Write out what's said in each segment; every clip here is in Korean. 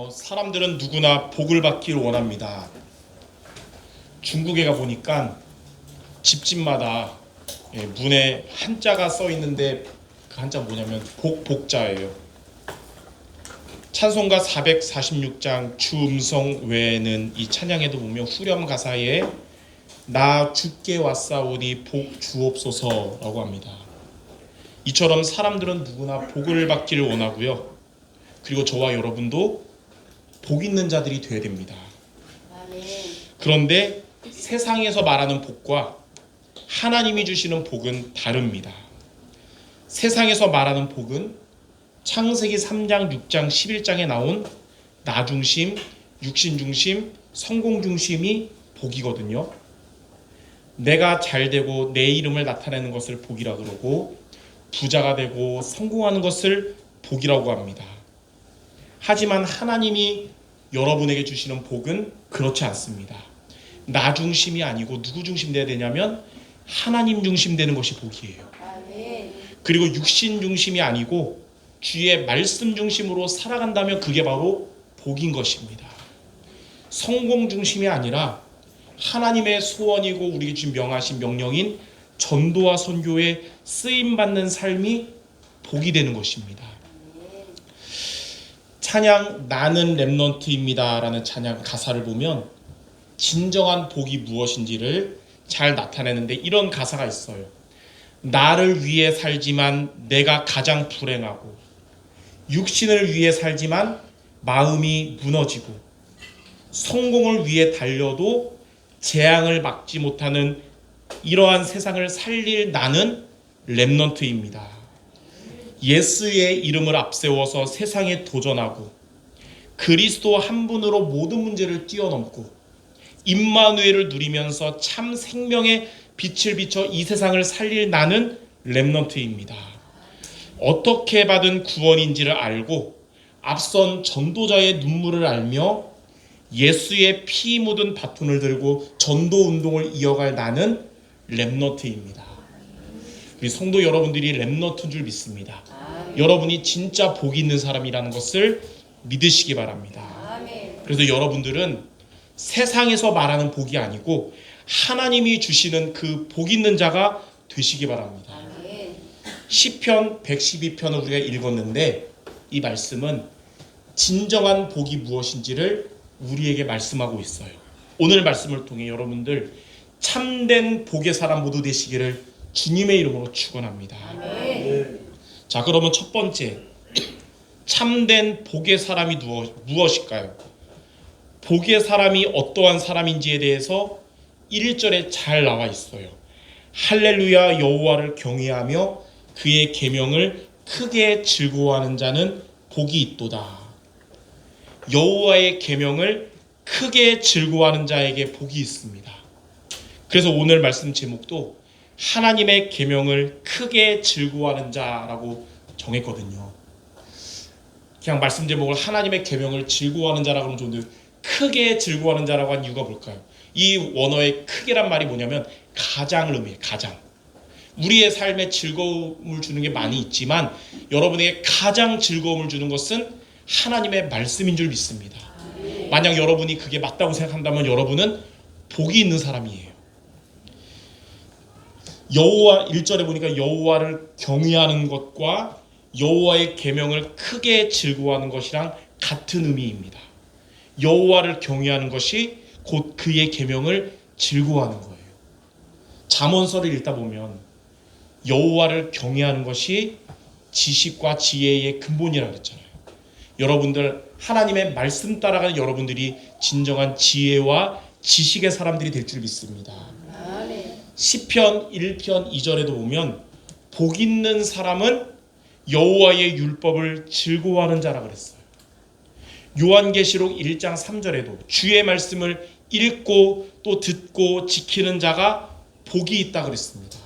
사람들은 누구나 복을 받기를 원합니다. 중국에 가 보니까 집집마다 문에 한자가 써 있는데 그 한자 뭐냐면 복자예요. 찬송가 446장 주음성 외에는 이 찬양에도 보면 후렴 가사에 나 주께 왔사오니 복 주옵소서라고 합니다. 이처럼 사람들은 누구나 복을 받기를 원하고요. 그리고 저와 여러분도 복 있는 자들이 되어야 됩니다. 그런데 세상에서 말하는 복과 하나님이 주시는 복은 다릅니다. 세상에서 말하는 복은 창세기 3장, 6장, 11장에 나온 나 중심, 육신 중심, 성공 중심이 복이거든요. 내가 잘 되고 내 이름을 나타내는 것을 복이라 그러고 부자가 되고 성공하는 것을 복이라고 합니다. 하지만 하나님이 여러분에게 주시는 복은 그렇지 않습니다. 나 중심이 아니고 누구 중심 되어야 되냐면 하나님 중심 되는 것이 복이에요. 그리고 육신 중심이 아니고 주의 말씀 중심으로 살아간다면 그게 바로 복인 것입니다. 성공 중심이 아니라 하나님의 소원이고 우리에게 주신 명하신 명령인 전도와 선교에 쓰임받는 삶이 복이 되는 것입니다. 찬양 나는 렘넌트입니다 라는 찬양 가사를 보면 진정한 복이 무엇인지를 잘 나타내는데 이런 가사가 있어요. 나를 위해 살지만 내가 가장 불행하고 육신을 위해 살지만 마음이 무너지고 성공을 위해 달려도 재앙을 막지 못하는 이러한 세상을 살릴 나는 렘넌트입니다. 예수의 이름을 앞세워서 세상에 도전하고 그리스도 한 분으로 모든 문제를 뛰어넘고 임마누엘을 누리면서 참 생명의 빛을 비춰 이 세상을 살릴 나는 렘넌트입니다. 어떻게 받은 구원인지를 알고 앞선 전도자의 눈물을 알며 예수의 피 묻은 바톤을 들고 전도 운동을 이어갈 나는 렘넌트입니다. 우리 성도 여러분들이 렘넌트인 줄 믿습니다. 여러분이 진짜 복 있는 사람이라는 것을 믿으시기 바랍니다. 그래서 여러분들은 세상에서 말하는 복이 아니고 하나님이 주시는 그 복 있는 자가 되시기 바랍니다. 시편 112편을 우리가 읽었는데 이 말씀은 진정한 복이 무엇인지를 우리에게 말씀하고 있어요. 오늘 말씀을 통해 여러분들 참된 복의 사람 모두 되시기를 주님의 이름으로 축원합니다. 자, 그러면 첫 번째 참된 복의 사람이 무엇일까요? 복의 사람이 어떠한 사람인지에 대해서 1절에 잘 나와 있어요. 할렐루야 여호와를 경외하며 그의 계명을 크게 즐거워하는 자는 복이 있도다. 여호와의 계명을 크게 즐거워하는 자에게 복이 있습니다. 그래서 오늘 말씀 제목도 하나님의 계명을 크게 즐거워하는 자라고 정했거든요. 그냥 말씀 제목을 하나님의 계명을 즐거워하는 자라고 하면 좋은데 크게 즐거워하는 자라고 한 이유가 뭘까요? 이 원어의 크게란 말이 뭐냐면 가장을 의미해요. 가장. 우리의 삶에 즐거움을 주는 게 많이 있지만 여러분에게 가장 즐거움을 주는 것은 하나님의 말씀인 줄 믿습니다. 만약 여러분이 그게 맞다고 생각한다면 여러분은 복이 있는 사람이에요. 여호와 1절에 보니까 여호와를 경외하는 것과 여호와의 계명을 크게 즐거워하는 것이랑 같은 의미입니다. 여호와를 경외하는 것이 곧 그의 계명을 즐거워하는 거예요. 잠언서를 읽다 보면 여호와를 경외하는 것이 지식과 지혜의 근본이라고 했잖아요. 여러분들 하나님의 말씀 따라가는 여러분들이 진정한 지혜와 지식의 사람들이 될 줄 믿습니다. 시편 1편 2절에도 보면 복 있는 사람은 여호와의 율법을 즐거워하는 자라 그랬어요. 요한계시록 1장 3절에도 주의 말씀을 읽고 또 듣고 지키는 자가 복이 있다 그랬습니다.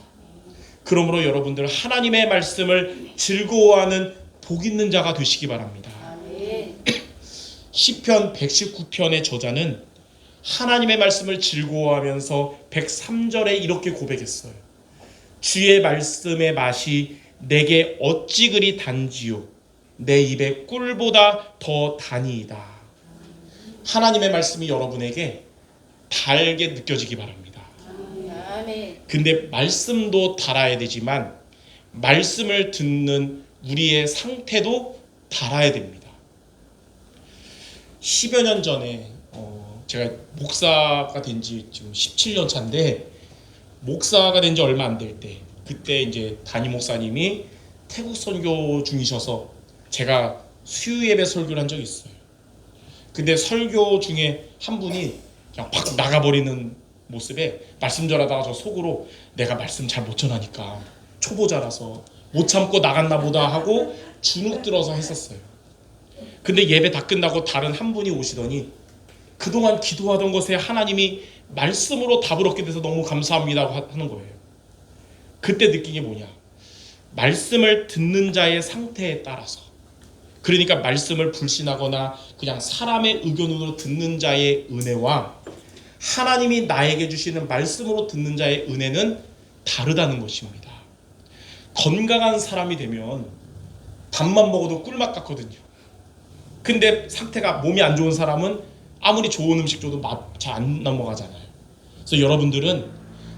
그러므로 여러분들 하나님의 말씀을 즐거워하는 복 있는 자가 되시기 바랍니다. 시편 119편의 저자는 하나님의 말씀을 즐거워하면서 103절에 이렇게 고백했어요. 주의 말씀의 맛이 내게 어찌 그리 단지요 내 입에 꿀보다 더 다니이다. 하나님의 말씀이 여러분에게 달게 느껴지기 바랍니다. 근데 말씀도 달아야 되지만 말씀을 듣는 우리의 상태도 달아야 됩니다. 10여 년 전에 제가 목사가 된 지 지금 17년 차인데, 목사가 된 지 얼마 안 될 때, 그때 이제 담임 목사님이 태국 선교 중이셔서 제가 수요 예배 설교를 한 적이 있어요. 근데 설교 중에 한 분이 그냥 팍 나가버리는 모습에 말씀 전하다가 저 속으로 내가 말씀 잘 못 전하니까 초보자라서 못 참고 나갔나 보다 하고 주눅 들어서 했었어요. 근데 예배 다 끝나고 다른 한 분이 오시더니 그동안 기도하던 것에 하나님이 말씀으로 답을 얻게 돼서 너무 감사합니다 하는 거예요. 그때 느낀 게 뭐냐, 말씀을 듣는 자의 상태에 따라서, 그러니까 말씀을 불신하거나 그냥 사람의 의견으로 듣는 자의 은혜와 하나님이 나에게 주시는 말씀으로 듣는 자의 은혜는 다르다는 것입니다. 건강한 사람이 되면 밥만 먹어도 꿀맛 같거든요. 근데 상태가, 몸이 안 좋은 사람은 아무리 좋은 음식 줘도 맛 잘 안 넘어가잖아요. 그래서 여러분들은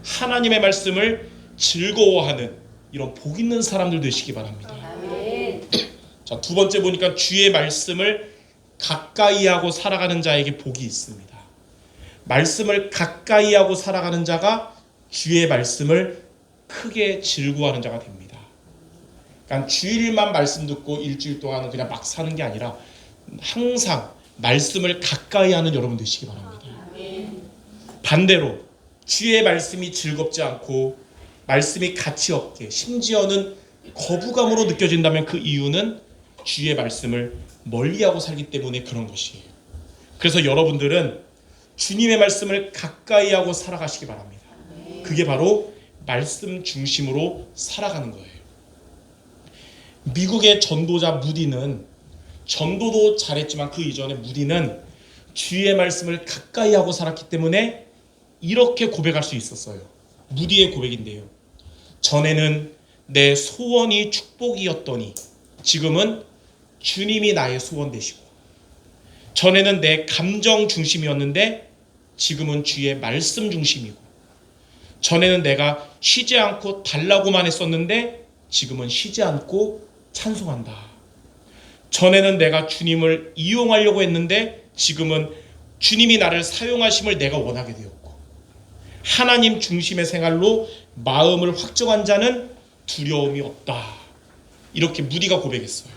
하나님의 말씀을 즐거워하는 이런 복 있는 사람들 되시기 바랍니다. 자, 두 번째 보니까 주의 말씀을 가까이 하고 살아가는 자에게 복이 있습니다. 말씀을 가까이 하고 살아가는 자가 주의 말씀을 크게 즐거워하는 자가 됩니다. 그러니까 주일만 말씀 듣고 일주일 동안은 그냥 막 사는 게 아니라 항상 말씀을 가까이 하는 여러분 되시기 바랍니다. 반대로 주의 말씀이 즐겁지 않고 말씀이 가치 없게, 심지어는 거부감으로 느껴진다면 그 이유는 주의 말씀을 멀리하고 살기 때문에 그런 것이에요. 그래서 여러분들은 주님의 말씀을 가까이 하고 살아가시기 바랍니다. 그게 바로 말씀 중심으로 살아가는 거예요. 미국의 전도자 무디는, 전도도 잘했지만 그 이전에 무디는 주의 말씀을 가까이 하고 살았기 때문에 이렇게 고백할 수 있었어요. 무디의 고백인데요, 전에는 내 소원이 축복이었더니 지금은 주님이 나의 소원 되시고, 전에는 내 감정 중심이었는데 지금은 주의 말씀 중심이고, 전에는 내가 쉬지 않고 달라고만 했었는데 지금은 쉬지 않고 찬송한다. 전에는 내가 주님을 이용하려고 했는데 지금은 주님이 나를 사용하심을 내가 원하게 되었고, 하나님 중심의 생활로 마음을 확정한 자는 두려움이 없다. 이렇게 무디가 고백했어요.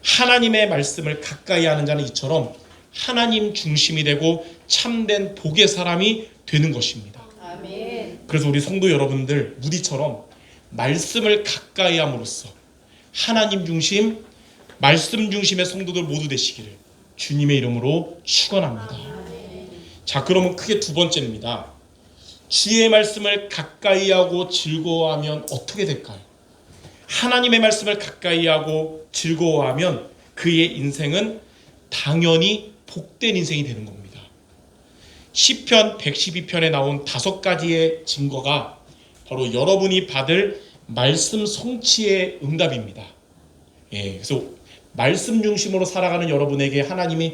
하나님의 말씀을 가까이 하는 자는 이처럼 하나님 중심이 되고 참된 복의 사람이 되는 것입니다. 아멘. 그래서 우리 성도 여러분들, 무디처럼 말씀을 가까이 함으로써 하나님 중심, 말씀 중심의 성도들 모두 되시기를 주님의 이름으로 축원합니다. 자, 그러면 크게 두 번째입니다. 주의 말씀을 가까이 하고 즐거워하면 어떻게 될까요? 하나님의 말씀을 가까이 하고 즐거워하면 그의 인생은 당연히 복된 인생이 되는 겁니다. 시편 112편에 나온 5가지의 증거가 바로 여러분이 받을 말씀 성취의 응답입니다. 그래서 말씀 중심으로 살아가는 여러분에게 하나님이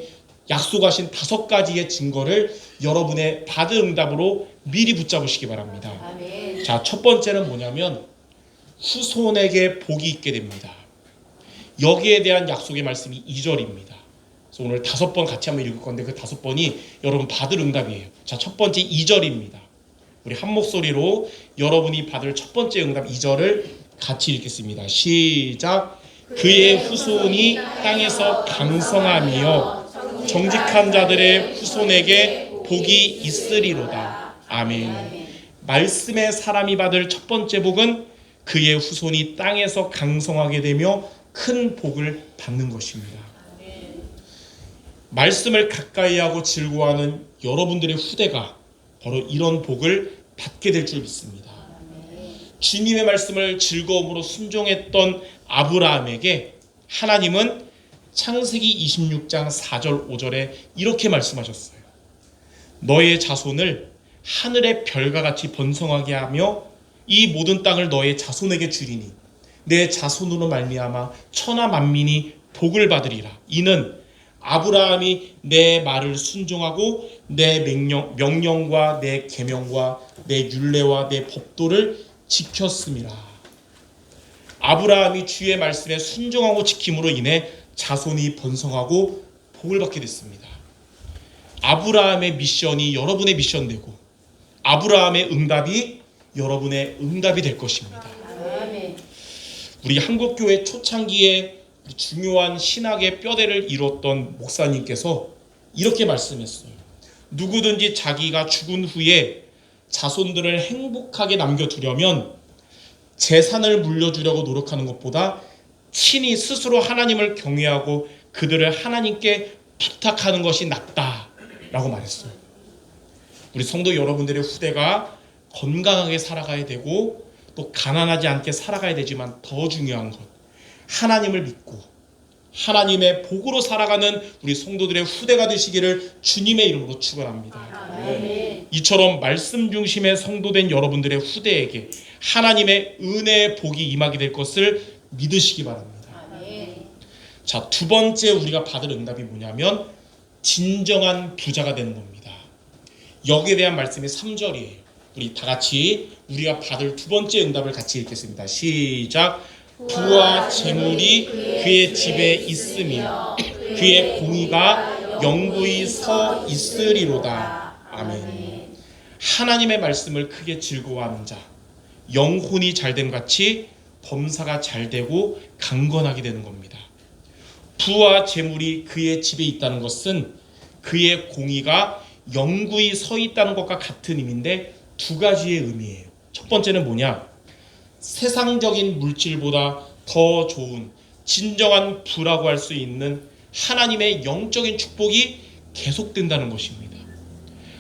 약속하신 5가지의 증거를 여러분의 받을 응답으로 미리 붙잡으시기 바랍니다. 아멘. 자, 첫 번째는 뭐냐면 후손에게 복이 있게 됩니다. 여기에 대한 약속의 말씀이 2절입니다. 그래서 오늘 5번 같이 한번 읽을 건데 그 5번이 여러분 받을 응답이에요. 자, 첫 번째 2절입니다. 우리 한 목소리로 여러분이 받을 첫 번째 응답 2절을 같이 읽겠습니다. 시작. 그의 후손이 땅에서 강성하며 정직한 자들의 후손에게 복이 있으리로다. 아멘. 말씀의 사람이 받을 첫 번째 복은 그의 후손이 땅에서 강성하게 되며 큰 복을 받는 것입니다. 말씀을 가까이 하고 즐거워하는 여러분들의 후대가 바로 이런 복을 받게 될 줄 믿습니다. 주님의 말씀을 즐거움으로 순종했던 아브라함에게 하나님은 창세기 26장 4절 5절에 이렇게 말씀하셨어요. 너의 자손을 하늘의 별과 같이 번성하게 하며 이 모든 땅을 너의 자손에게 주리니 내 자손으로 말미암아 천하 만민이 복을 받으리라. 이는 아브라함이 내 말을 순종하고 내 명령과 내 계명과 내 율례와 내 법도를 지켰음이라. 아브라함이 주의 말씀에 순종하고 지킴으로 인해 자손이 번성하고 복을 받게 됐습니다. 아브라함의 미션이 여러분의 미션 되고 아브라함의 응답이 여러분의 응답이 될 것입니다. 우리 한국교회 초창기에 중요한 신학의 뼈대를 이뤘던 목사님께서 이렇게 말씀했어요. 누구든지 자기가 죽은 후에 자손들을 행복하게 남겨두려면 재산을 물려주려고 노력하는 것보다 친히 스스로 하나님을 경외하고 그들을 하나님께 부탁하는 것이 낫다라고 말했어요. 우리 성도 여러분들의 후대가 건강하게 살아가야 되고 또 가난하지 않게 살아가야 되지만 더 중요한 것, 하나님을 믿고 하나님의 복으로 살아가는 우리 성도들의 후대가 되시기를 주님의 이름으로 축원합니다. 이처럼 말씀 중심의 성도된 여러분들의 후대에게 하나님의 은혜의 복이 임하게 될 것을 믿으시기 바랍니다. 자, 두 번째 우리가 받을 응답이 뭐냐면 진정한 부자가 되는 겁니다. 여기에 대한 말씀이 3절이에요. 우리 다 같이 우리가 받을 두 번째 응답을 같이 읽겠습니다. 시작. 부와 재물이 그의 집에 있으며 그의 공의가 영구히 서 있으리로다. 아멘. 하나님의 말씀을 크게 즐거워하는 자, 영혼이 잘됨 같이 범사가 잘되고 강건하게 되는 겁니다. 부와 재물이 그의 집에 있다는 것은 그의 공의가 영구히 서 있다는 것과 같은 의미인데 두 가지의 의미예요. 첫 번째는 뭐냐? 세상적인 물질보다 더 좋은 진정한 부라고 할 수 있는 하나님의 영적인 축복이 계속된다는 것입니다.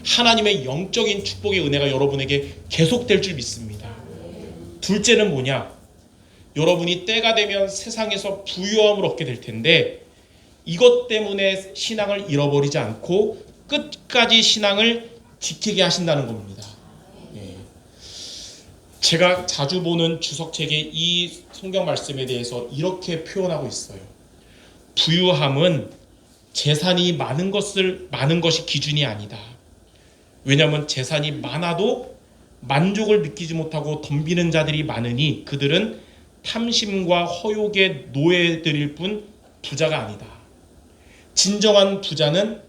하나님의 영적인 축복의 은혜가 여러분에게 계속될 줄 믿습니다. 둘째는 뭐냐? 여러분이 때가 되면 세상에서 부유함을 얻게 될 텐데 이것 때문에 신앙을 잃어버리지 않고 끝까지 신앙을 지키게 하신다는 겁니다. 제가 자주 보는 주석책에 이 성경 말씀에 대해서 이렇게 표현하고 있어요. 부유함은 재산이 많은 것이 기준이 아니다. 왜냐하면 재산이 많아도 만족을 느끼지 못하고 덤비는 자들이 많으니 그들은 탐심과 허욕의 노예들일 뿐 부자가 아니다. 진정한 부자는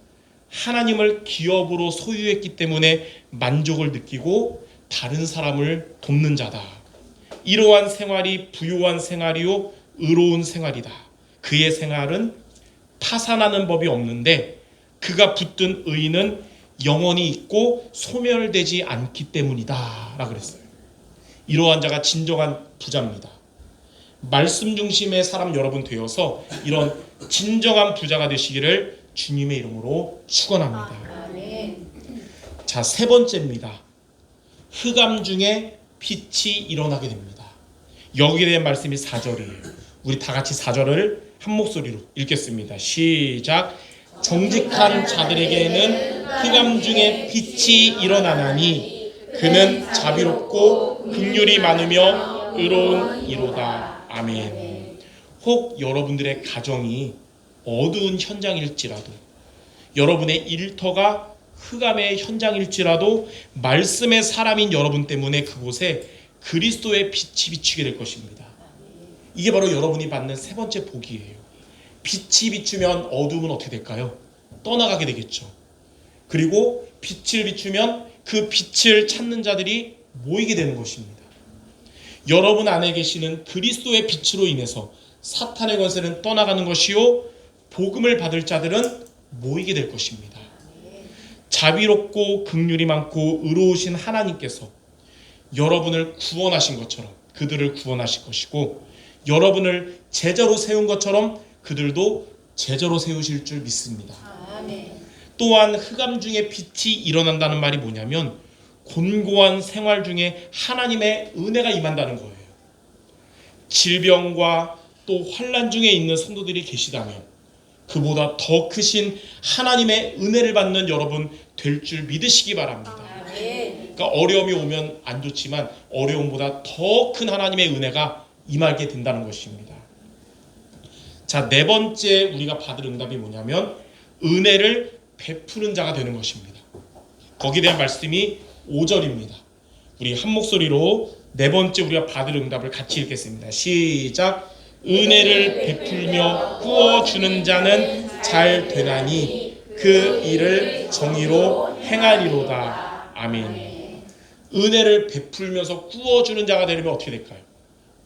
하나님을 기업으로 소유했기 때문에 만족을 느끼고 다른 사람을 돕는 자다. 이러한 생활이 부유한 생활이요 의로운 생활이다. 그의 생활은 파산하는 법이 없는데 그가 붙든 의는 영원히 있고 소멸되지 않기 때문이다 라고 그랬어요. 이러한 자가 진정한 부자입니다. 말씀 중심의 사람 여러분 되어서 이런 진정한 부자가 되시기를 주님의 이름으로 축원합니다. 자, 세 번째입니다. 흑암 중에 빛이 일어나게 됩니다. 여기에 대한 말씀이 4절이에요. 우리 다 같이 4절을 한 목소리로 읽겠습니다. 시작. 정직한 자들에게는 흑암 중에 빛이 일어나나니 그는 자비롭고 긍휼이 많으며 의로운 이로다. 아멘. 혹 여러분들의 가정이 어두운 현장일지라도 여러분의 일터가 흑암의 현장일지라도 말씀의 사람인 여러분 때문에 그곳에 그리스도의 빛이 비추게 될 것입니다. 이게 바로 여러분이 받는 세 번째 복이에요. 빛이 비추면 어둠은 어떻게 될까요? 떠나가게 되겠죠. 그리고 빛을 비추면 그 빛을 찾는 자들이 모이게 되는 것입니다. 여러분 안에 계시는 그리스도의 빛으로 인해서 사탄의 권세는 떠나가는 것이요 복음을 받을 자들은 모이게 될 것입니다. 자비롭고 긍휼이 많고 의로우신 하나님께서 여러분을 구원하신 것처럼 그들을 구원하실 것이고 여러분을 제자로 세운 것처럼 그들도 제자로 세우실 줄 믿습니다. 또한 흑암 중에 빛이 일어난다는 말이 뭐냐면 곤고한 생활 중에 하나님의 은혜가 임한다는 거예요. 질병과 또 환난 중에 있는 성도들이 계시다면 그보다 더 크신 하나님의 은혜를 받는 여러분 될 줄 믿으시기 바랍니다. 그러니까 어려움이 오면 안 좋지만 어려움보다 더 큰 하나님의 은혜가 임하게 된다는 것입니다. 자, 네 번째 우리가 받을 응답이 뭐냐면 은혜를 베푸는 자가 되는 것입니다. 거기에 대한 말씀이 5절입니다. 우리 한 목소리로 네 번째 우리가 받을 응답을 같이 읽겠습니다. 시작. 은혜를 베풀며 꾸어주는 자는 잘 되나니 그 일을 정의로 행하리로다. 아멘. 은혜를 베풀면서 꾸어주는 자가 되려면 어떻게 될까요?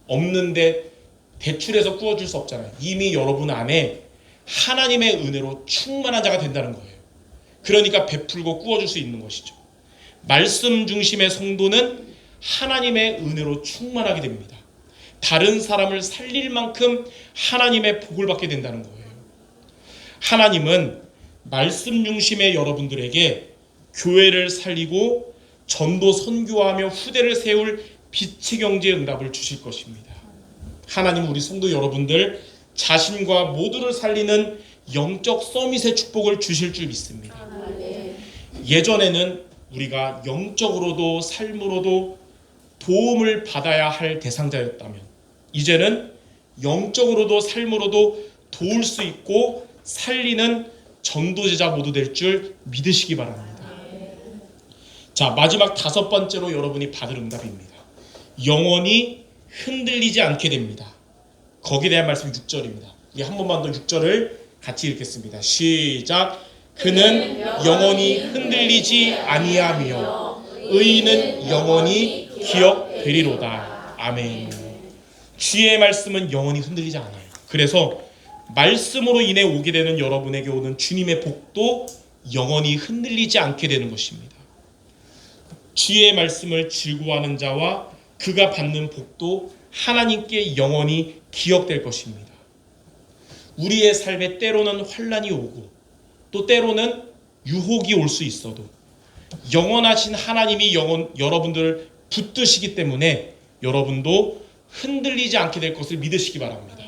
없는데 대출해서 꾸어줄 수 없잖아요. 이미 여러분 안에 하나님의 은혜로 충만한 자가 된다는 거예요. 그러니까 베풀고 꾸어줄 수 있는 것이죠. 말씀 중심의 성도는 하나님의 은혜로 충만하게 됩니다. 다른 사람을 살릴 만큼 하나님의 복을 받게 된다는 거예요. 하나님은 말씀 중심의 여러분들에게 교회를 살리고 전도 선교하며 후대를 세울 빛의 경제의 응답을 주실 것입니다. 하나님 우리 성도 여러분들 자신과 모두를 살리는 영적 서밋의 축복을 주실 줄 믿습니다. 예전에는 우리가 영적으로도 삶으로도 도움을 받아야 할 대상자였다면 이제는 영적으로도 삶으로도 도울 수 있고 살리는 전도제자 모두 될 줄 믿으시기 바랍니다. 자, 마지막 다섯 번째로 여러분이 받을 응답입니다. 영원히 흔들리지 않게 됩니다. 거기에 대한 말씀이 6절입니다. 우리 한 번만 더 6절을 같이 읽겠습니다. 시작. 그는 영원히 흔들리지 아니하며 의인은 영원히 기억되리로다. 아멘. 주의 말씀은 영원히 흔들리지 않아요. 그래서 말씀으로 인해 오게 되는 여러분에게 오는 주님의 복도 영원히 흔들리지 않게 되는 것입니다. 주의 말씀을 즐거워하는 자와 그가 받는 복도 하나님께 영원히 기억될 것입니다. 우리의 삶에 때로는 환난이 오고 또 때로는 유혹이 올 수 있어도 영원하신 하나님이 여러분들을 붙드시기 때문에 여러분도 흔들리지 않게 될 것을 믿으시기 바랍니다.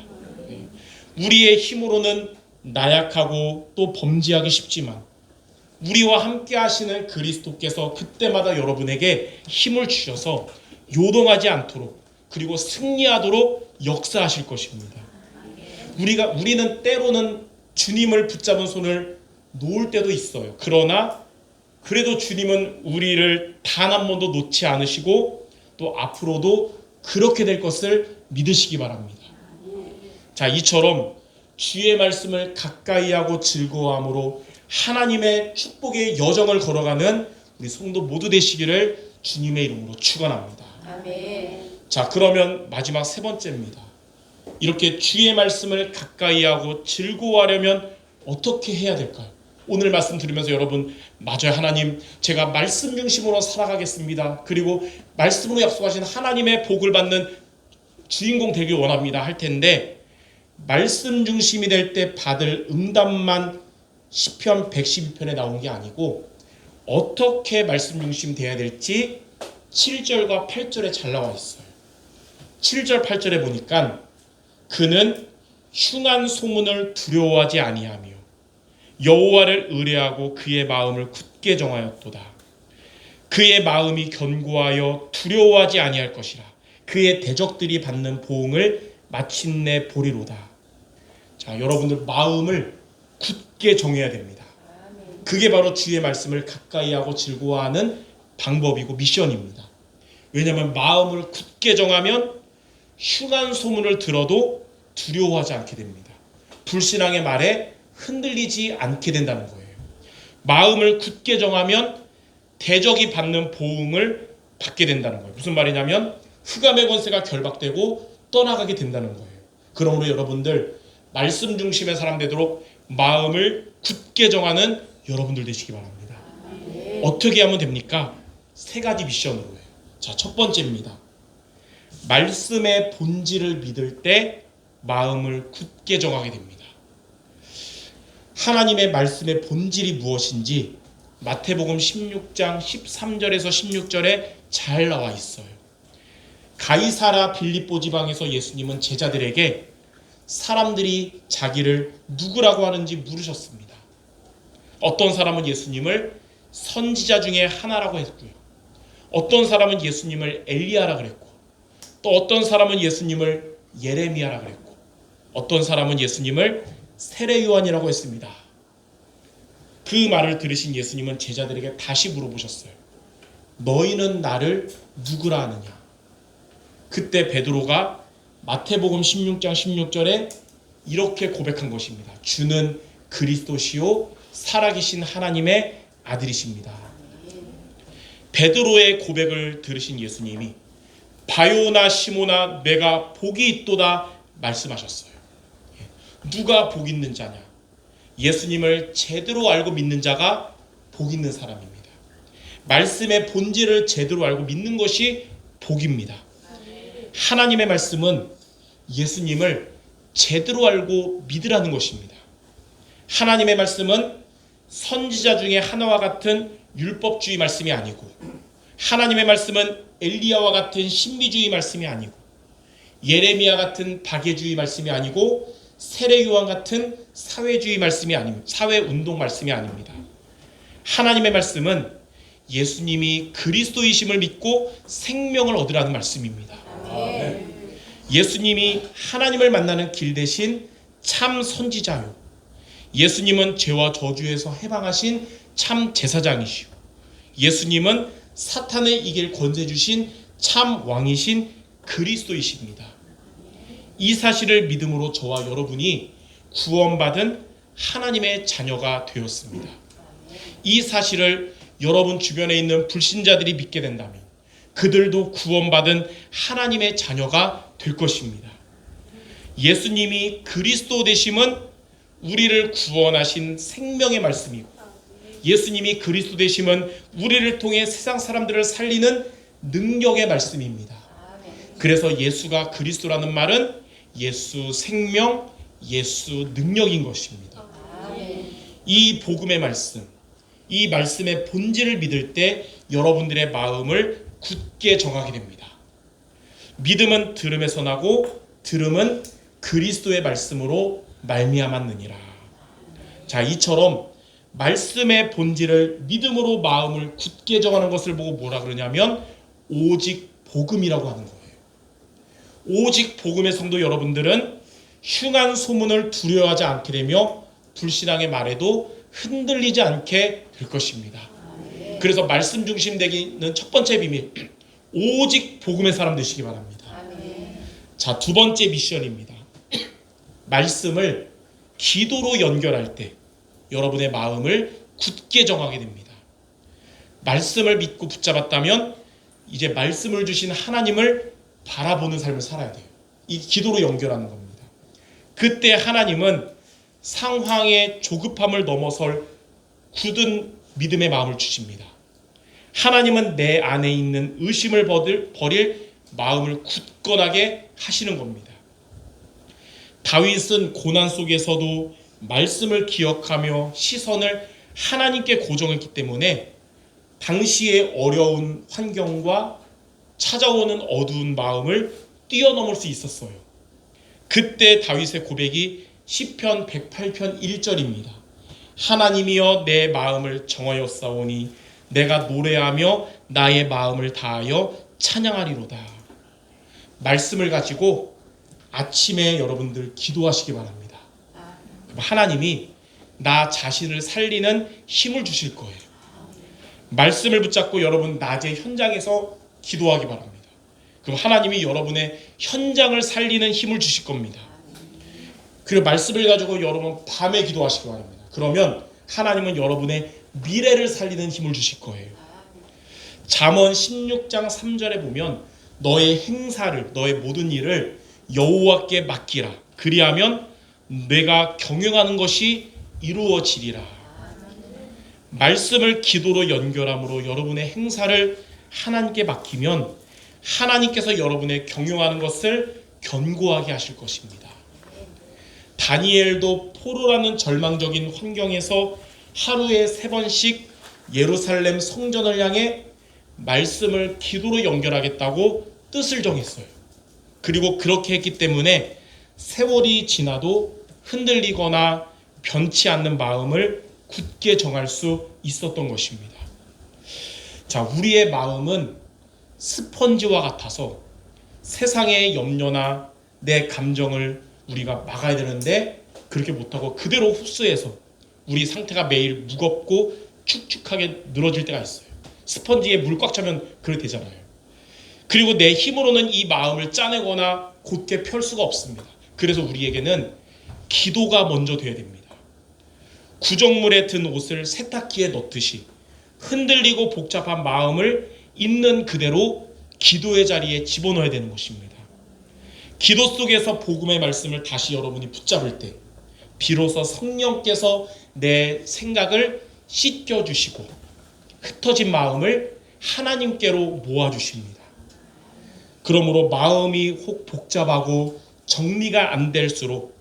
우리의 힘으로는 나약하고 또 범죄하기 쉽지만 우리와 함께 하시는 그리스도께서 그때마다 여러분에게 힘을 주셔서 요동하지 않도록 그리고 승리하도록 역사하실 것입니다. 우리는 때로는 주님을 붙잡은 손을 놓을 때도 있어요. 그러나 그래도 주님은 우리를 단 한 번도 놓지 않으시고 또 앞으로도 그렇게 될 것을 믿으시기 바랍니다. 자, 이처럼 주의 말씀을 가까이 하고 즐거워함으로 하나님의 축복의 여정을 걸어가는 우리 성도 모두 되시기를 주님의 이름으로 축원합니다. 아멘. 자, 그러면 마지막 세 번째입니다. 이렇게 주의 말씀을 가까이 하고 즐거워하려면 어떻게 해야 될까요? 오늘 말씀 들으면서 여러분, 맞아요, 하나님, 제가 말씀 중심으로 살아가겠습니다. 그리고 말씀으로 약속하신 하나님의 복을 받는 주인공 되길 원합니다 할 텐데, 말씀 중심이 될 때 받을 응답만 시편 112편에 나온 게 아니고 어떻게 말씀 중심 돼야 될지 7절과 8절에 잘 나와 있어요. 7절 8절에 보니까 그는 흉한 소문을 두려워하지 아니하며 여호와를 의뢰하고 그의 마음을 굳게 정하였도다. 그의 마음이 견고하여 두려워하지 아니할 것이라. 그의 대적들이 받는 보응을 마침내 보리로다. 자, 여러분들 마음을 굳게 정해야 됩니다. 그게 바로 주의 말씀을 가까이 하고 즐거워하는 방법이고 미션입니다. 왜냐하면 마음을 굳게 정하면 흉한 소문을 들어도 두려워하지 않게 됩니다. 불신앙의 말에 흔들리지 않게 된다는 거예요. 마음을 굳게 정하면 대적이 받는 보응을 받게 된다는 거예요. 무슨 말이냐면 흑암의 권세가 결박되고 떠나가게 된다는 거예요. 그러므로 여러분들 말씀 중심의 사람 되도록 마음을 굳게 정하는 여러분들 되시기 바랍니다. 어떻게 하면 됩니까? 세 가지 미션으로 해요. 자, 첫 번째입니다. 말씀의 본질을 믿을 때 마음을 굳게 정하게 됩니다. 하나님의 말씀의 본질이 무엇인지 마태복음 16장 13절에서 16절에 잘 나와 있어요. 가이사라 빌립보 지방에서 예수님은 제자들에게 사람들이 자기를 누구라고 하는지 물으셨습니다. 어떤 사람은 예수님을 선지자 중에 하나라고 했고요. 어떤 사람은 예수님을 엘리야라 그랬고, 또 어떤 사람은 예수님을 예레미야라 그랬고, 어떤 사람은 예수님을 세례 요한이라고 했습니다. 그 말을 들으신 예수님은 제자들에게 다시 물어보셨어요. 너희는 나를 누구라 하느냐? 그때 베드로가 마태복음 16장 16절에 이렇게 고백한 것입니다. 주는 그리스도시요 살아계신 하나님의 아들이십니다. 베드로의 고백을 들으신 예수님이 바요나 시모나 내가 복이 있도다 말씀하셨어요. 누가 복 있는 자냐? 예수님을 제대로 알고 믿는 자가 복 있는 사람입니다. 말씀의 본질을 제대로 알고 믿는 것이 복입니다. 하나님의 말씀은 예수님을 제대로 알고 믿으라는 것입니다. 하나님의 말씀은 선지자 중에 하나와 같은 율법주의 말씀이 아니고, 하나님의 말씀은 엘리야와 같은 신비주의 말씀이 아니고, 예레미야 같은 박애주의 말씀이 아니고, 세례 요한 같은 사회주의 말씀이 아닙니다. 사회운동 말씀이 아닙니다. 하나님의 말씀은 예수님이 그리스도이심을 믿고 생명을 얻으라는 말씀입니다. 예수님이 하나님을 만나는 길 대신 참 선지자요, 예수님은 죄와 저주에서 해방하신 참 제사장이시오, 예수님은 사탄을 이길 권세 주신 참 왕이신 그리스도이십니다. 이 사실을 믿음으로 저와 여러분이 구원받은 하나님의 자녀가 되었습니다. 이 사실을 여러분 주변에 있는 불신자들이 믿게 된다면 그들도 구원받은 하나님의 자녀가 될 것입니다. 예수님이 그리스도 되심은 우리를 구원하신 생명의 말씀이고, 예수님이 그리스도 되심은 우리를 통해 세상 사람들을 살리는 능력의 말씀입니다. 그래서 예수가 그리스도라는 말은 예수 생명, 예수 능력인 것입니다. 이 복음의 말씀, 이 말씀의 본질을 믿을 때 여러분들의 마음을 굳게 정하게 됩니다. 믿음은 들음에서 나고 들음은 그리스도의 말씀으로 말미암았느니라. 자, 이처럼 말씀의 본질을 믿음으로 마음을 굳게 정하는 것을 보고 뭐라 그러냐면 오직 복음이라고 하는 거예요. 오직 복음의 성도 여러분들은 흉한 소문을 두려워하지 않게 되며 불신앙의 말에도 흔들리지 않게 될 것입니다. 그래서 말씀 중심 되기는 첫 번째 비밀, 오직 복음의 사람 되시기 바랍니다. 자, 두 번째 미션입니다. 말씀을 기도로 연결할 때 여러분의 마음을 굳게 정하게 됩니다. 말씀을 믿고 붙잡았다면 이제 말씀을 주신 하나님을 바라보는 삶을 살아야 돼요. 이 기도로 연결하는 겁니다. 그때 하나님은 상황의 조급함을 넘어설 굳은 믿음의 마음을 주십니다. 하나님은 내 안에 있는 의심을 버릴 마음을 굳건하게 하시는 겁니다. 다윗은 고난 속에서도 말씀을 기억하며 시선을 하나님께 고정했기 때문에 당시의 어려운 환경과 찾아오는 어두운 마음을 뛰어넘을 수 있었어요. 그때 다윗의 고백이 시편 108편 1절입니다. 하나님이여 내 마음을 정하였사오니 내가 노래하며 나의 마음을 다하여 찬양하리로다. 말씀을 가지고 아침에 여러분들 기도하시기 바랍니다. 하나님이 나 자신을 살리는 힘을 주실 거예요. 말씀을 붙잡고 여러분 낮에 현장에서 기도하기 바랍니다. 그럼 하나님이 여러분의 현장을 살리는 힘을 주실 겁니다. 그리고 말씀을 가지고 여러분 밤에 기도하시기 바랍니다. 그러면 하나님은 여러분의 미래를 살리는 힘을 주실 거예요. 잠언 16장 3절에 보면 너의 행사를, 너의 모든 일을 여호와께 맡기라. 그리하면 내가 경영하는 것이 이루어지리라. 말씀을 기도로 연결함으로 여러분의 행사를 하나님께 맡기면 하나님께서 여러분의 경영하는 것을 견고하게 하실 것입니다. 다니엘도 포로라는 절망적인 환경에서 하루에 3번씩 예루살렘 성전을 향해 말씀을 기도로 연결하겠다고 뜻을 정했어요. 그리고 그렇게 했기 때문에 세월이 지나도 흔들리거나 변치 않는 마음을 굳게 정할 수 있었던 것입니다. 자, 우리의 마음은 스펀지와 같아서 세상의 염려나 내 감정을 우리가 막아야 되는데 그렇게 못하고 그대로 흡수해서 우리 상태가 매일 무겁고 축축하게 늘어질 때가 있어요. 스펀지에 물 꽉 차면 그렇게 되잖아요. 그리고 내 힘으로는 이 마음을 짜내거나 곧게 펼 수가 없습니다. 그래서 우리에게는 기도가 먼저 돼야 됩니다. 구정물에 든 옷을 세탁기에 넣듯이 흔들리고 복잡한 마음을 있는 그대로 기도의 자리에 집어넣어야 되는 것입니다. 기도 속에서 복음의 말씀을 다시 여러분이 붙잡을 때 비로소 성령께서 내 생각을 씻겨주시고 흩어진 마음을 하나님께로 모아주십니다. 그러므로 마음이 혹 복잡하고 정리가 안 될수록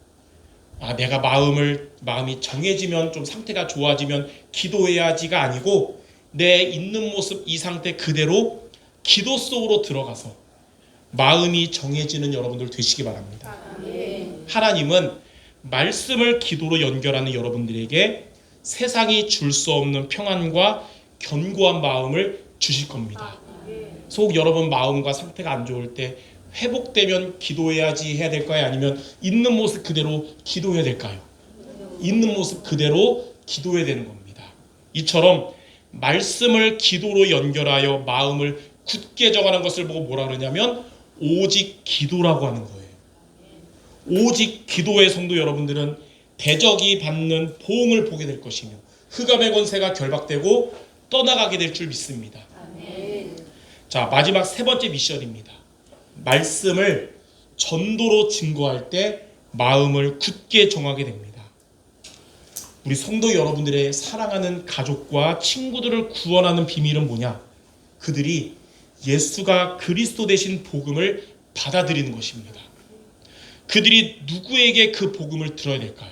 내가 마음이 정해지면 좀 상태가 좋아지면 기도해야지가 아니고 내 있는 모습 이 상태 그대로 기도 속으로 들어가서 마음이 정해지는 여러분들 되시기 바랍니다. 하나님은 말씀을 기도로 연결하는 여러분들에게 세상이 줄 수 없는 평안과 견고한 마음을 주실 겁니다. 속 여러분 마음과 상태가 안 좋을 때 회복되면 기도해야지 해야 될까요? 아니면 있는 모습 그대로 기도해야 될까요? 있는 모습 그대로 기도해야 되는 겁니다. 이처럼 말씀을 기도로 연결하여 마음을 굳게 정하는 것을 보고 뭐라 그러냐면 오직 기도라고 하는 거예요. 오직 기도의 성도 여러분들은 대적이 받는 보응을 보게 될 것이며 흑암의 권세가 결박되고 떠나가게 될 줄 믿습니다. 자, 마지막 세 번째 미션입니다. 말씀을 전도로 증거할 때 마음을 굳게 정하게 됩니다. 우리 성도 여러분들의 사랑하는 가족과 친구들을 구원하는 비밀은 뭐냐? 그들이 예수가 그리스도 되신 복음을 받아들이는 것입니다. 그들이 누구에게 그 복음을 들어야 될까요?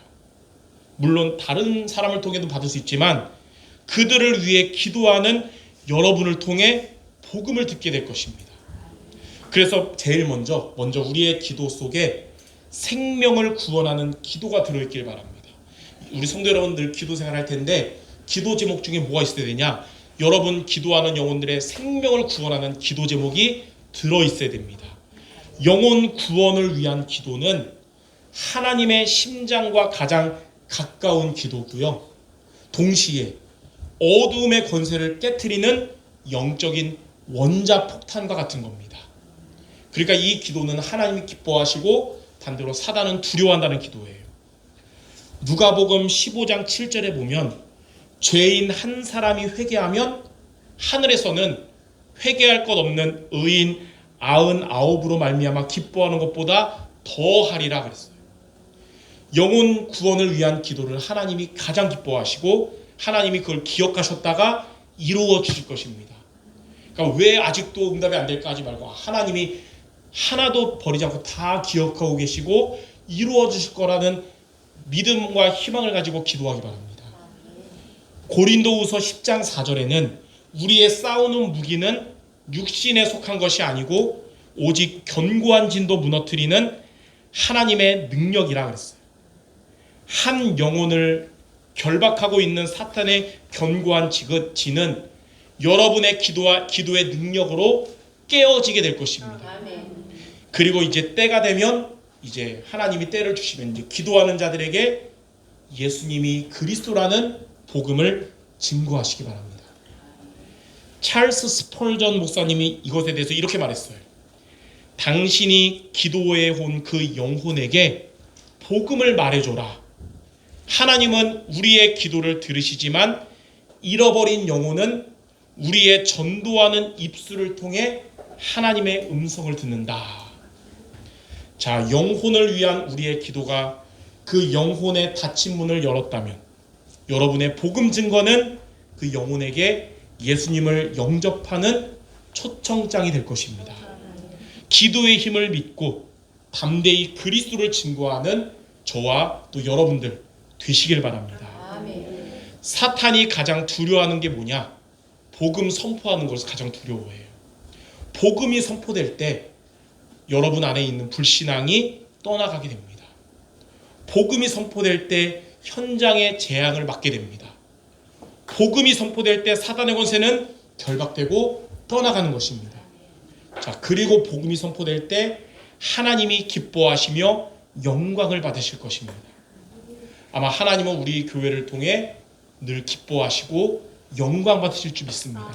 물론 다른 사람을 통해도 받을 수 있지만 그들을 위해 기도하는 여러분을 통해 복음을 듣게 될 것입니다. 그래서 제일 먼저 우리의 기도 속에 생명을 구원하는 기도가 들어있길 바랍니다. 우리 성도 여러분들 기도 생활할 텐데 기도 제목 중에 뭐가 있어야 되냐? 여러분 기도하는 영혼들의 생명을 구원하는 기도 제목이 들어있어야 됩니다. 영혼 구원을 위한 기도는 하나님의 심장과 가장 가까운 기도고요. 동시에 어두움의 권세를 깨트리는 영적인 원자폭탄과 같은 겁니다. 그러니까 이 기도는 하나님이 기뻐하시고 반대로 사단은 두려워한다는 기도예요. 누가복음 15장 7절에 보면 죄인 한 사람이 회개하면 하늘에서는 회개할 것 없는 의인 99으로 말미암아 기뻐하는 것보다 더하리라 그랬어요. 영혼 구원을 위한 기도를 하나님이 가장 기뻐하시고 하나님이 그걸 기억하셨다가 이루어 주실 것입니다. 그러니까 왜 아직도 응답이 안 될까 하지 말고 하나님이 하나도 버리지 않고 다 기억하고 계시고 이루어 주실 거라는 믿음과 희망을 가지고 기도하기 바랍니다. 고린도후서 10장 4절에는 우리의 싸우는 무기는 육신에 속한 것이 아니고 오직 견고한 진도 무너뜨리는 하나님의 능력이라 그랬어요. 한 영혼을 결박하고 있는 사탄의 견고한 진은 여러분의 기도의 능력으로 깨어지게 될 것입니다. 그리고 이제 때가 되면 이제 하나님이 때를 주시면 이제 기도하는 자들에게 예수님이 그리스도라는 복음을 증거하시기 바랍니다. 찰스 스펄전 목사님이 이것에 대해서 이렇게 말했어요. 당신이 기도해 온 그 영혼에게 복음을 말해줘라. 하나님은 우리의 기도를 들으시지만 잃어버린 영혼은 우리의 전도하는 입술을 통해 하나님의 음성을 듣는다. 자, 영혼을 위한 우리의 기도가 그 영혼의 닫힌 문을 열었다면 여러분의 복음 증거는 그 영혼에게 예수님을 영접하는 초청장이 될 것입니다. 기도의 힘을 믿고 담대히 그리스도를 증거하는 저와 또 여러분들 되시길 바랍니다. 사탄이 가장 두려워하는 게 뭐냐? 복음 선포하는 것을 가장 두려워해요. 복음이 선포될 때 여러분 안에 있는 불신앙이 떠나가게 됩니다. 복음이 선포될 때 현장의 재앙을 막게 됩니다. 복음이 선포될 때 사단의 권세는 결박되고 떠나가는 것입니다. 자, 그리고 복음이 선포될 때 하나님이 기뻐하시며 영광을 받으실 것입니다. 아마 하나님은 우리 교회를 통해 늘 기뻐하시고 영광 받으실 줄 믿습니다.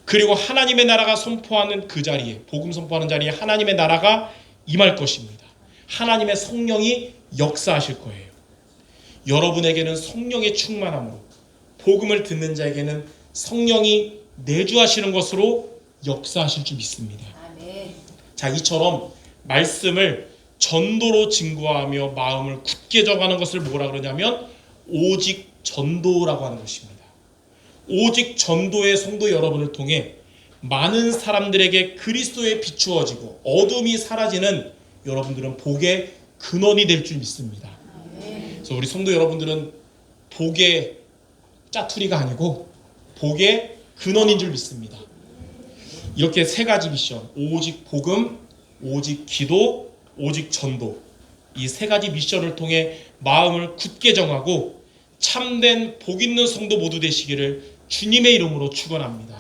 그리고 하나님의 나라가 선포하는 그 자리에, 복음 선포하는 자리에 하나님의 나라가 임할 것입니다. 하나님의 성령이 역사하실 거예요. 여러분에게는 성령의 충만함으로, 복음을 듣는 자에게는 성령이 내주하시는 것으로 역사하실 줄 믿습니다. 자, 이처럼 말씀을 전도로 증거하며 마음을 굳게 정하는 것을 뭐라 그러냐면 오직 전도라고 하는 것입니다. 오직 전도의 성도 여러분을 통해 많은 사람들에게 그리스도에 비추어지고 어둠이 사라지는 여러분들은 복의 근원이 될 줄 믿습니다. 그래서 우리 성도 여러분들은 복의 짜투리가 아니고 복의 근원인 줄 믿습니다. 이렇게 세 가지 미션, 오직 복음, 오직 기도, 오직 전도, 이 세 가지 미션을 통해 마음을 굳게 정하고 참된 복 있는 성도 모두 되시기를 주님의 이름으로 축원합니다.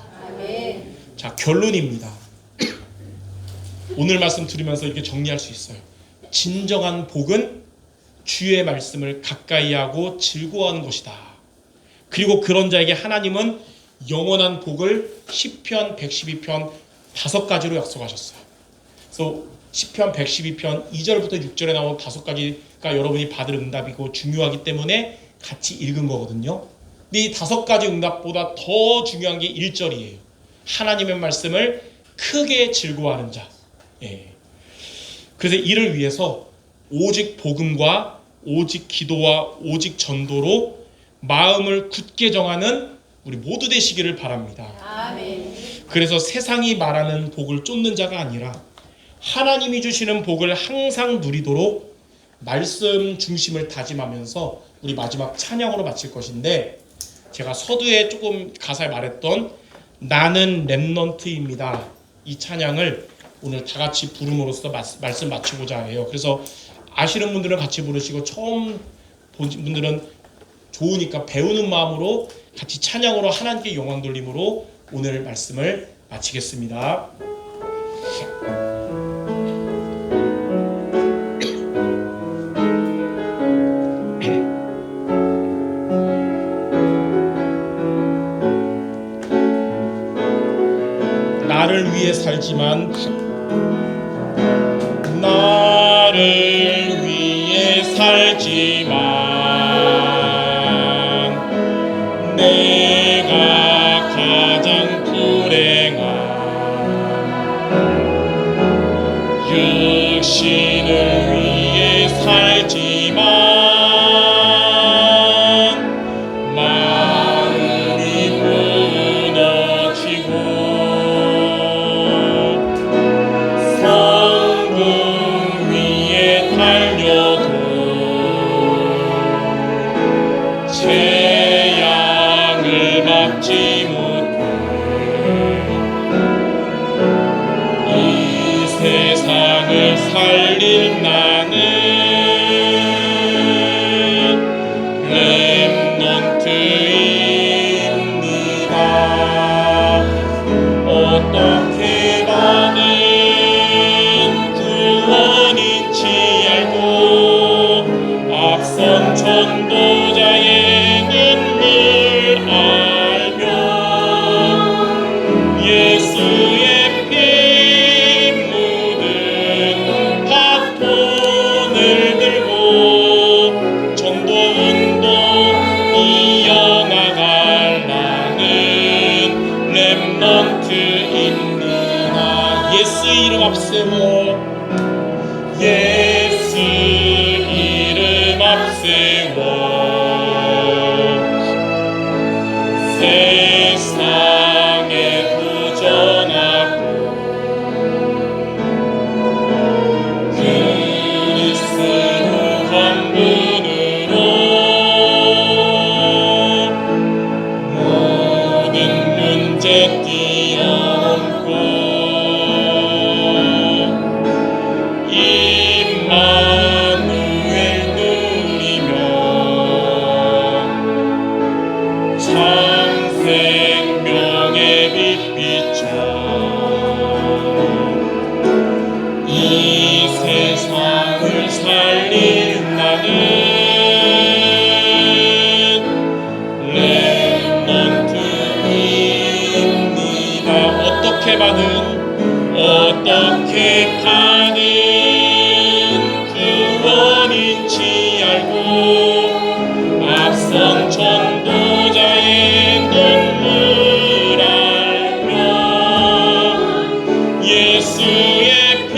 자, 결론입니다. 오늘 말씀 들으면서 이렇게 정리할 수 있어요. 진정한 복은 주의 말씀을 가까이 하고 즐거워하는 것이다. 그리고 그런 자에게 하나님은 영원한 복을 시편 112편 5가지로 약속하셨어요. 그래서 시편 112편 2절부터 6절에 나온 5가지가 여러분이 받을 응답이고 중요하기 때문에 같이 읽은 거거든요. 근데 이 5가지 응답보다 더 중요한 게 1절이에요. 하나님의 말씀을 크게 즐거워하는 자. 예. 그래서 이를 위해서 오직 복음과 오직 기도와 오직 전도로 마음을 굳게 정하는 우리 모두 되시기를 바랍니다. 아멘. 그래서 세상이 말하는 복을 쫓는 자가 아니라 하나님이 주시는 복을 항상 누리도록 말씀 중심을 다짐하면서 우리 마지막 찬양으로 마칠 것인데, 제가 서두에 조금 가사에 말했던 나는 렘넌트입니다, 이 찬양을 오늘 다 같이 부름으로써 말씀 마치고자 해요. 그래서 아시는 분들은 같이 부르시고 처음 보신 분들은 좋으니까 배우는 마음으로 같이 찬양으로 하나님께 영광 돌림으로 오늘 말씀을 마치겠습니다. 나를 위해 살지만 나를 위해 살지만 내가 가장 불행한 육신을 위해 살지만 마음이 무너지고 성공 위에 달려도 재앙을 막지 못해 이 세상을 살릴 나는 렘넌트입니다. 어떻게 받은 구원인지 알고 앞선 전도자의 눈물 알며 예수의 피 묻은 바톤을 들고 전도운동 이어나갈 나는 렘넌트입니다. 예수 이름 앞세워 예수 이름 앞세워 세상에 도전하고 그리스도 한 분으로 모든 문제 뛰어넘고 어떻게 받은 구원인지 알고 앞선 전도자의 눈물 알며 예수의 피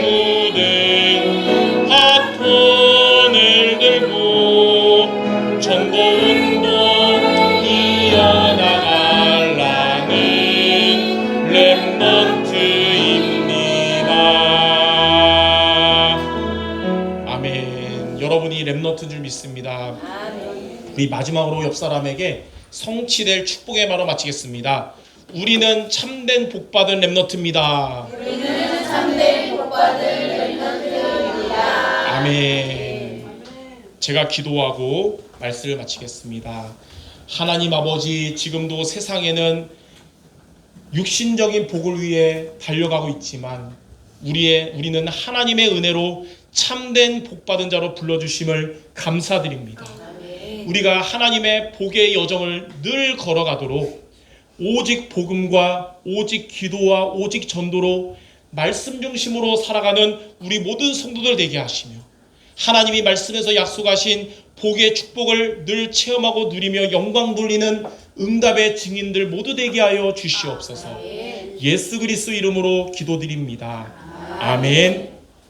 묻은 바톤을 들고 전도운동 이어나가라는 렘넌트입니다. 아멘. 여러분이 렘넌트인 줄 믿습니다. 우리 마지막으로 옆 사람에게 성취될 축복의 말로 마치겠습니다. 우리는 참된 복받은 렘넌트입니다. 우리는 참된 복받은 렘넌트입니다. 아멘. 제가 기도하고 말씀을 마치겠습니다. 하나님 아버지, 지금도 세상에는 육신적인 복을 위해 달려가고 있지만 우리는 하나님의 은혜로 참된 복받은 자로 불러주심을 감사드립니다. 우리가 하나님의 복의 여정을 늘 걸어가도록 오직 복음과 오직 기도와 오직 전도로 말씀 중심으로 살아가는 우리 모든 성도들 되게 하시며 하나님이 말씀에서 약속하신 복의 축복을 늘 체험하고 누리며 영광 돌리는 응답의 증인들 모두 되게 하여 주시옵소서. 예수 그리스도 이름으로 기도드립니다. 아멘.